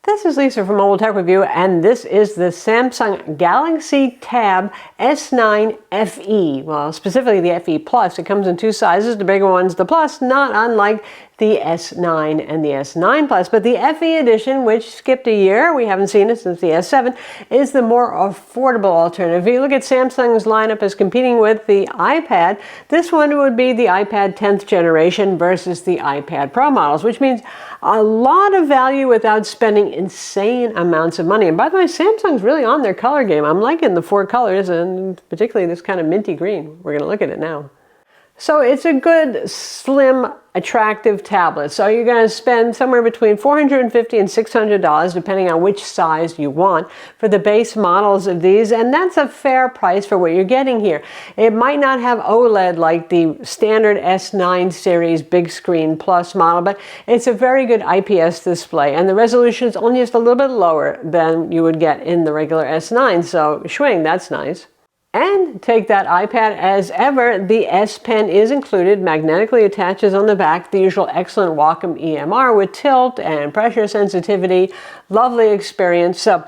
This is Lisa from Mobile Tech Review, and this is the Samsung Galaxy Tab S9 FE. Well, specifically the FE Plus. It comes in two sizes. The bigger one's the Plus, not unlike the S9 and the S9 Plus. But the FE edition, which skipped a year, we haven't seen it since the S7, is the more affordable alternative. If you look at Samsung's lineup as competing with the iPad, this one would be the iPad 10th generation versus the iPad Pro models, which means a lot of value without spending insane amounts of money. And by the way, Samsung's really on their color game. I'm liking the four colors, and particularly this kind of minty green. We're going to look at it now. So it's a good, slim, attractive tablet. So you're going to spend somewhere between $450 and $600, depending on which size you want, for the base models of these. And that's a fair price for what you're getting here. It might not have OLED like the standard S9 series big screen plus model, but it's a very good IPS display. And the resolution is only just a little bit lower than you would get in the regular S9. So swing, that's nice. And take that iPad as ever, the S Pen is included, magnetically attaches on the back, the usual excellent Wacom EMR with tilt and pressure sensitivity, lovely experience. So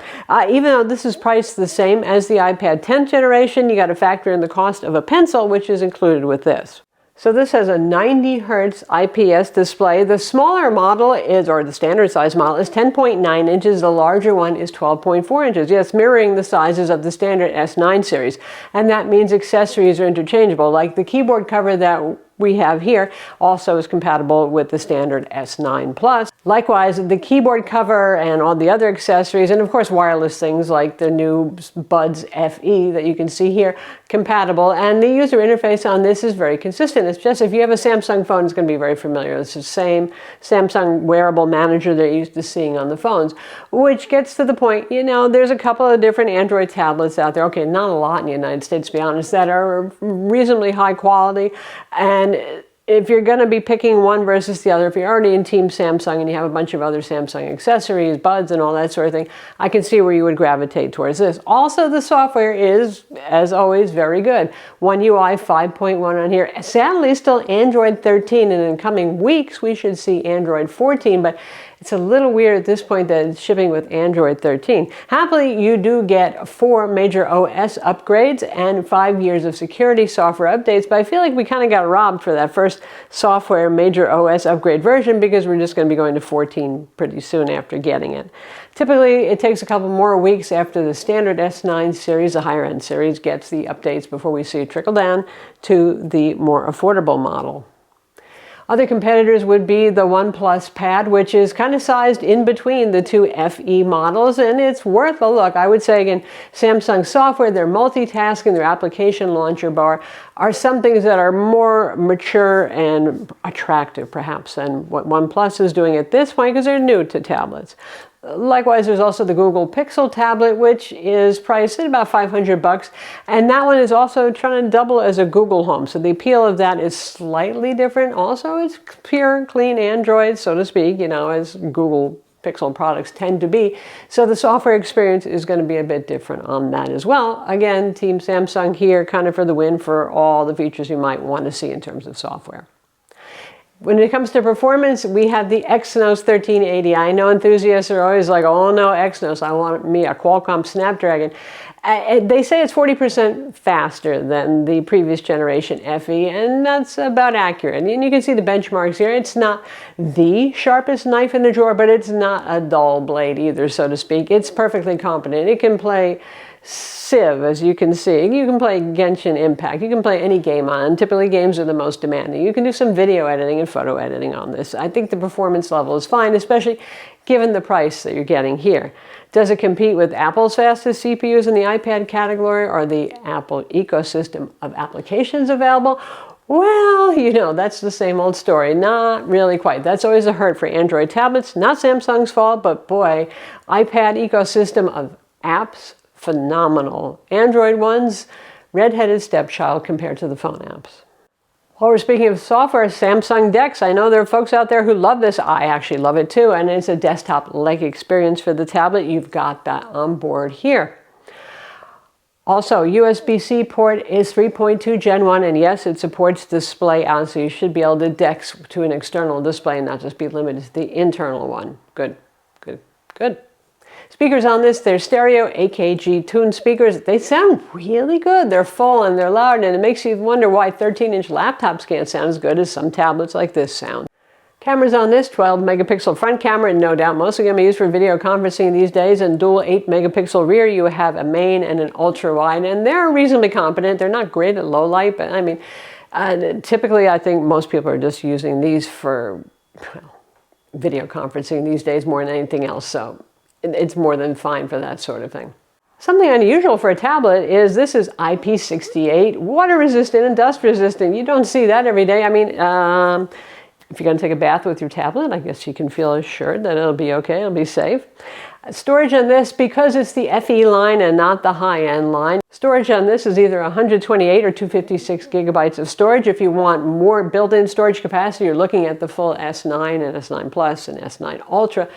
even though this is priced the same as the iPad 10th generation, you got to factor in the cost of a pencil, which is included with this. So this has a 90 Hertz IPS display. The smaller model is, or the standard size model, is 10.9 inches. The larger one is 12.4 inches. Yes, mirroring the sizes of the standard S9 series. And that means accessories are interchangeable. Like the keyboard cover that we have here also is compatible with the standard S9 Plus. Likewise, the keyboard cover and all the other accessories, and of course wireless things like the new Buds FE that you can see here, compatible. And the user interface on this is very consistent. It's just, if you have a Samsung phone, it's going to be very familiar. It's the same Samsung wearable manager they're used to seeing on the phones, which gets to the point, you know, there's a couple of different Android tablets out there. Okay, not a lot in the United States, to be honest, that are reasonably high quality. And if you're going to be picking one versus the other, if you're already in Team Samsung and you have a bunch of other Samsung accessories, buds and all that sort of thing, I can see where you would gravitate towards this. Also, the software is, as always, very good. One UI 5.1 on here. Sadly, still Android 13, and in coming weeks, we should see Android 14, but it's a little weird at this point that it's shipping with Android 13. Happily, you do get 4 major OS upgrades and 5 years of security software updates, but I feel like we kind of got robbed for that first software major OS upgrade version because we're just going to be going to 14 pretty soon after getting it. Typically, it takes a couple more weeks after the standard S9 series, the higher end series, gets the updates before we see it trickle down to the more affordable model. Other competitors would be the OnePlus Pad, which is kind of sized in between the two FE models, and it's worth a look. I would say, again, Samsung software, their multitasking, their application launcher bar are some things that are more mature and attractive, perhaps, than what OnePlus is doing at this point, because they're new to tablets. Likewise, there's also the Google Pixel tablet, which is priced at about $500, and that one is also trying to double as a Google Home. So the appeal of that is slightly different. Also, it's pure, clean Android, so to speak, you know, as Google Pixel products tend to be. So the software experience is going to be a bit different on that as well. Again, Team Samsung here kind of for the win for all the features you might want to see in terms of software. When it comes to performance, we have the Exynos 1380. I know enthusiasts are always like, oh no, Exynos, I want me a Qualcomm Snapdragon. They say it's 40% faster than the previous generation FE, and that's about accurate. And you can see the benchmarks here. It's not the sharpest knife in the drawer, but it's not a dull blade either, so to speak. It's perfectly competent. It can play Civ, as you can see. You can play Genshin Impact. You can play any game on it. Typically, games are the most demanding. You can do some video editing and photo editing on this. I think the performance level is fine, especially given the price that you're getting here. Does it compete with Apple's fastest CPUs in the iPad category or the Apple ecosystem of applications available? Well, you know, that's the same old story. Not really quite. That's always a hurt for Android tablets. Not Samsung's fault, but boy, iPad ecosystem of apps, phenomenal. Android ones, red-headed stepchild compared to the phone apps. While we're speaking of software, Samsung DeX. I know there are folks out there who love this. I actually love it too, and it's a desktop-like experience for the tablet. You've got that on board here. Also, USB-C port is 3.2 Gen 1, and yes, it supports display out, so you should be able to DeX to an external display and not just be limited to the internal one. Good, good, good. Speakers on this, they're stereo AKG tuned speakers. They sound really good. They're full and they're loud, and it makes you wonder why 13-inch laptops can't sound as good as some tablets like this sound. Cameras on this, 12 megapixel front camera, and no doubt mostly going to be used for video conferencing these days, and dual 8 megapixel rear. You have a main and an ultra wide, and they're reasonably competent. They're not great at low light, but I mean, typically I think most people are just using these for, well, video conferencing these days more than anything else, so it's more than fine for that sort of thing. Something unusual for a tablet is this is IP68, water resistant and dust resistant. You don't see that every day. I mean, if you're going to take a bath with your tablet, I guess you can feel assured that it'll be okay, it'll be safe. Storage on this, because it's the FE line and not the high-end line, storage on this is either 128 or 256 gigabytes of storage. If you want more built-in storage capacity, you're looking at the full S9 and S9 Plus and S9 Ultra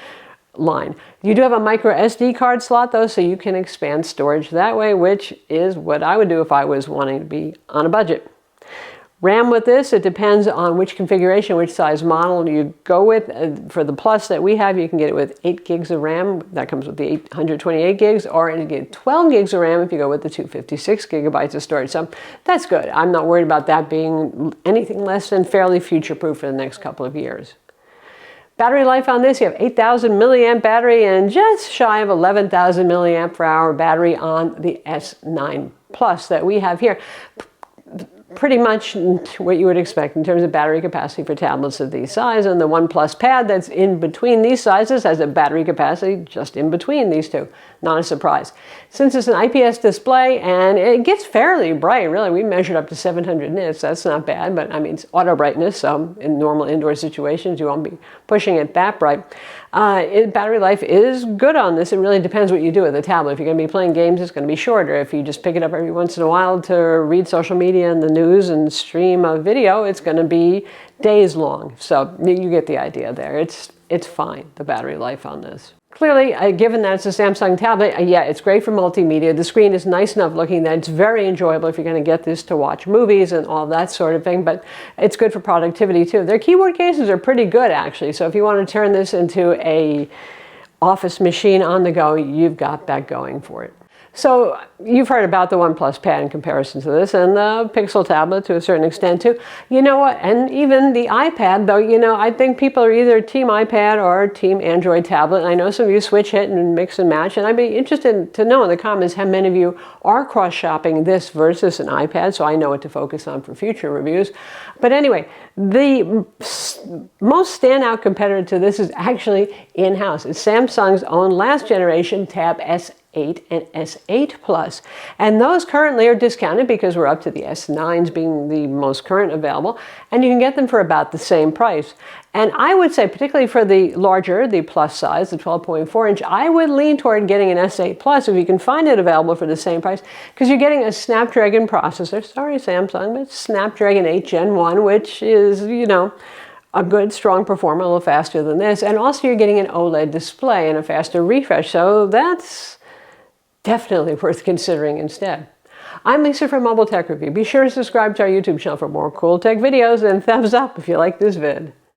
line. You do have a micro SD card slot though, so you can expand storage that way, which is what I would do if I was wanting to be on a budget. RAM with this, it depends on which configuration, which size model you go with. For the Plus that we have, you can get it with 8 gigs of RAM. That comes with the 828 gigs, or you get 12 gigs of RAM if you go with the 256 gigabytes of storage. So that's good. I'm not worried about that being anything less than fairly future-proof for the next couple of years. Battery life on this, you have 8,000 milliamp battery and just shy of 11,000 milliamp per hour battery on the S9 Plus that we have here. Pretty much what you would expect in terms of battery capacity for tablets of these size, and the OnePlus Pad that's in between these sizes has a battery capacity just in between these two. Not a surprise. Since it's an IPS display and it gets fairly bright, really, we measured up to 700 nits, that's not bad, but I mean, it's auto brightness, so in normal indoor situations you won't be pushing it that bright. Battery life is good on this. It really depends what you do with the tablet. If you're going to be playing games, it's going to be shorter. If you just pick it up every once in a while to read social media and the news and stream a video, it's going to be days long. So you get the idea there. It's fine, the battery life on this. Clearly, given that it's a Samsung tablet, yeah, it's great for multimedia. The screen is nice enough looking that it's very enjoyable if you're going to get this to watch movies and all that sort of thing, but it's good for productivity too. Their keyboard cases are pretty good actually, so if you want to turn this into a office machine on the go, you've got that going for it. So you've heard about the OnePlus Pad in comparison to this, and the Pixel tablet to a certain extent too. You know what, and even the iPad, though, you know, I think people are either team iPad or team Android tablet. And I know some of you switch hit and mix and match, and I'd be interested to know in the comments how many of you are cross-shopping this versus an iPad, so I know what to focus on for future reviews. But anyway, the most standout competitor to this is actually in-house. It's Samsung's own last generation Tab S8 and S8 Plus, and those currently are discounted because we're up to the S9s being the most current available, and you can get them for about the same price. And I would say, particularly for the larger, the Plus size, the 12.4 inch, I would lean toward getting an S8 Plus if you can find it available for the same price, because you're getting a Snapdragon processor, sorry Samsung, but Snapdragon 8 Gen 1, which is, you know, a good, strong performer, a little faster than this, and also you're getting an OLED display and a faster refresh, so that's definitely worth considering instead. I'm Lisa from Mobile Tech Review. Be sure to subscribe to our YouTube channel for more cool tech videos, and thumbs up if you like this vid.